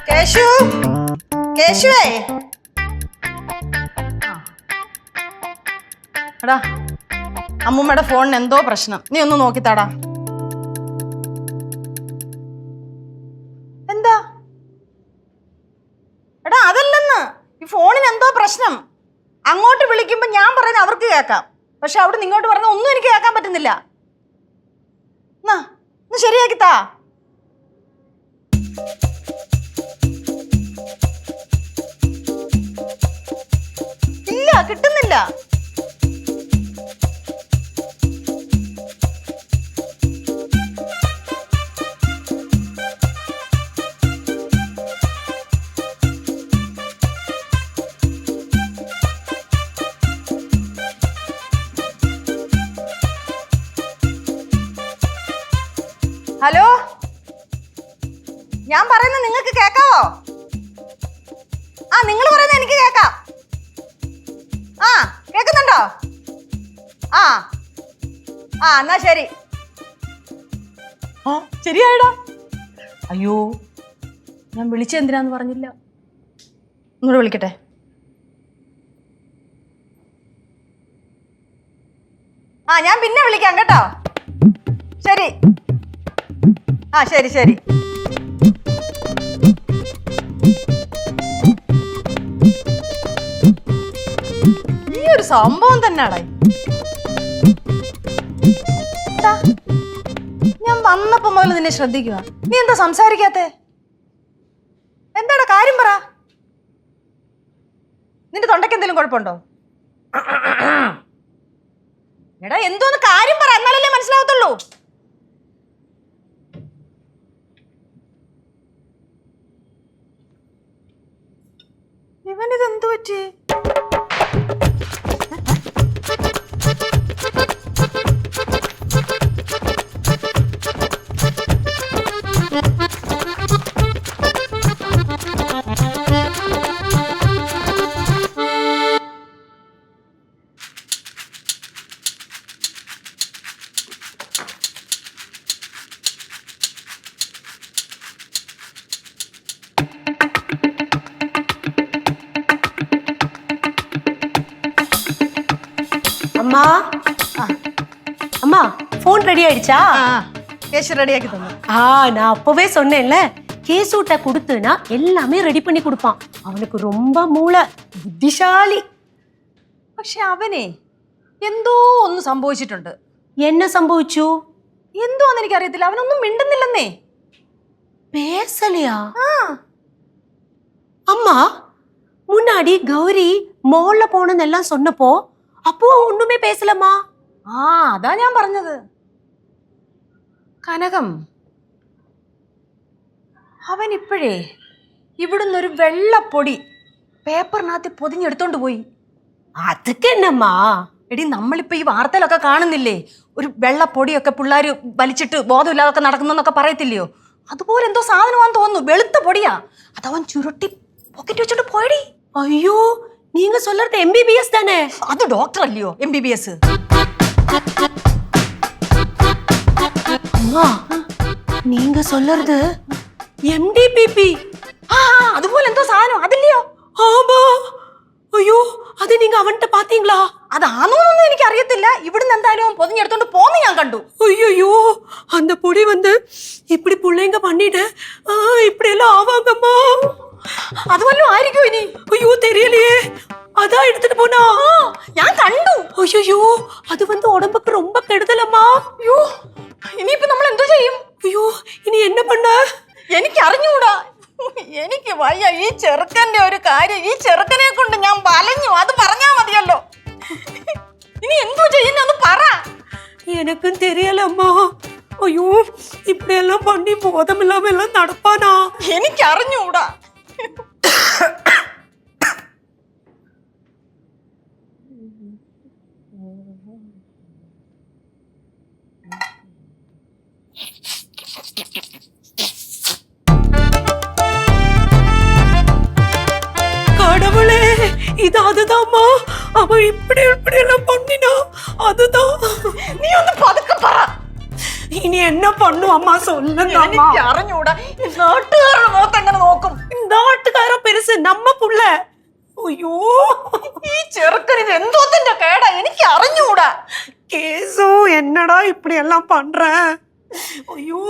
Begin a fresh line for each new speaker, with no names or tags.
കേശു, കേശുവേ, എടാ അമ്മൂമ്മയുടെ ഫോണിന് എന്തോ പ്രശ്നം, നീ ഒന്ന് നോക്കിത്താടാ. എന്താ എടാ? അതല്ലെന്ന്, ഈ ഫോണിന് എന്തോ പ്രശ്നം. അങ്ങോട്ട് വിളിക്കുമ്പോ ഞാൻ പറയുന്നത് അവർക്ക് കേൾക്കാം, പക്ഷെ അവിടെ നിന്ന് ഇങ്ങോട്ട് പറഞ്ഞ ഒന്നും എനിക്ക് കേൾക്കാൻ പറ്റുന്നില്ല. എന്നാ ഒന്ന് ശരിയാക്കിത്താ. ഇല്ല, കിട്ടുന്നില്ല. ഹലോ, ഞാൻ പറയുന്നത് നിങ്ങൾക്ക് കേക്കാവോ? ആ, നിങ്ങൾ പറയുന്നത് എനിക്ക് കേക്കാം. ആ, കേക്കുന്നുണ്ടോ? ആ ആ, എന്നാ ശരി. ആ, ശരിയായടാ. അയ്യോ, ഞാൻ വിളിച്ചെന്തിനാന്ന് പറഞ്ഞില്ല. ഒന്നുകൂടെ വിളിക്കട്ടെ. ആ, ഞാൻ പിന്നെ വിളിക്കാം കേട്ടോ. ശരി. ആ, ശരി ശരി. ഈ ഒരു സംഭവം തന്നെയാടാ. ഞാൻ വന്നപ്പോ മുതൽ നിന്നെ ശ്രദ്ധിക്കുക, നീ എന്താ സംസാരിക്കാത്തെ? എന്താടാ കാര്യം പറ. നിന്റെ തൊണ്ടയ്ക്ക് എന്തെങ്കിലും കുഴപ്പമുണ്ടോ? എടാ എന്തോന്ന് കാര്യം പറ, എന്നാലല്ലേ മനസ്സിലാവത്തുള്ളൂ. ഇവനിതെന്തു പറ്റി?
அம்மா அம்மா போன் ரெடி ஆயிடுச்சா?
கேஷ் ரெடியாக்கி தന്നു.
நான் அப்பவே சொன்னேன்ல, கேசூட்ட கொடுத்துனா எல்லாமே ரெடி பண்ணி கொடுப்பான். அவனுக்கு ரொம்ப மூளை, புத்திசாலி.
പക്ഷെ അവനെ എന്തോ ഒന്ന് സംഭവിച്ചിട്ടുണ്ട്.
என்ன സംഭവിച്ചു?
എന്തോന്ന് എനിക്കറിയത്തില്ല, അവനൊന്നും മിണ്ടുന്നില്ലെന്നേ.
பேசலையா? அம்மா முன்னாடி கௌரி மால்ல போனதெல்லாம் சொன்னப்போ அப்போ ஒண்ணுமே பேசலம்மா.
അതാ ഞാൻ പറഞ്ഞത്. കനകം, അവൻ ഇപ്പോഴേ ഇവിടുന്ന് ഒരു വെള്ളപ്പൊടി പേപ്പറിനകത്ത് പൊതിഞ്ഞെടുത്തോണ്ട് പോയി.
അതൊക്കെ എന്നമ്മാ?
എടി, നമ്മളിപ്പോ ഈ വാർത്തയിലൊക്കെ കാണുന്നില്ലേ, ഒരു വെള്ളപ്പൊടിയൊക്കെ പിള്ളേർ വലിച്ചിട്ട് ബോധമില്ലാതൊക്കെ നടക്കുന്നൊക്കെ പറയത്തില്ലയോ? അതുപോലെ എന്തോ സാധനമാണെന്ന് തോന്നുന്നു. വെളുത്ത പൊടിയാ. അതവൻ ചുരുട്ടി പോക്കറ്റ് വെച്ചോണ്ട് പോയടി.
അയ്യോ, நீங்க சொல்றது MBBS தானே?
அது டாக்டர் இல்லையோ MBBS.
அம்மா, நீங்க சொல்றது MDPP.
അതുപോലെ എന്തോ സാധനം അതില്ലയോ?
ஆமா. ஐயோ, அது நீங்க அவன்கிட்ட பாத்தீங்களா?
അതാണോന്നൊന്നും എനിക്ക് അറിയത്തില്ല. ഇവിടുന്ന് എന്തായാലും പൊതിഞ്ഞെടുത്തോണ്ട് പോന്ന് ഞാൻ കണ്ടു.
ஐயோ, அந்த பொடி வந்து இப்படி புள்ளைங்க பண்ணிட்டு இப்படி எல்லாம் ஆவாங்கம்மா.
അത് വല്ലതും ആയിരിക്കും ഇനി.
ஐயோ, தெரியலையே. அதான் எடுத்துட்டு போனா
ഞാൻ കണ്ടു.
ஐயோ, அது வந்து உடம்புக்கு ரொம்ப கெடுதலம்மா.
അയ്യോ, ഇനിയിപ്പോ നമ്മൾ എന്തോ ചെയ്യും?
ஐயோ, ഇനി என்ன பண்ண?
എനിക്ക് അറിഞ്ഞൂടാ. എനിക്ക് വയ്യ. ഈ ചെറുക്കന്റെ ഒരു കാര്യം, ഈ ചെറുക്കനെ കൊണ്ട് ഞാൻ വലഞ്ഞു. അത് പറഞ്ഞാ മതിയല്ലോ. ഇനി എന്തോ ചെയ്യുന്നൊന്ന് പറ.
எனக்கும் தெரியலம்மா. ஐயோ, இப்படி எல்லாம் பண்ணி போதம் இல்லாம எல்லாம் நடப்பானா?
എനിക്ക് അറിഞ്ഞൂടാ.
கடவுளே, இது அதுதாம்மா. அவன் இப்படி இப்படி எல்லாம் பண்ணினா அதுதான்.
നീ ഒന്ന് പതുക്കെ പറ.
ഇനി എന്നെ பண்ணும் അമ്മ சொல்லுங்க അമ്മ
എനിക്ക് അറിഞ്ഞൂടാ ഈ നാട്ടുകാരുടെ മുഖത്ത് എങ്ങനെ നോക്കും
നാട്ടുകാരോ പെരുസ് നമ്മ പുള്ള അയ്യോ
ഈ ചെറുക്കനിത് എന്തോത്തിന്റെ കേടാ എനിക്ക് അറിഞ്ഞൂടാ
കേസു എന്നടാ இப்படி எல்லாம் பண்ற ஐயோ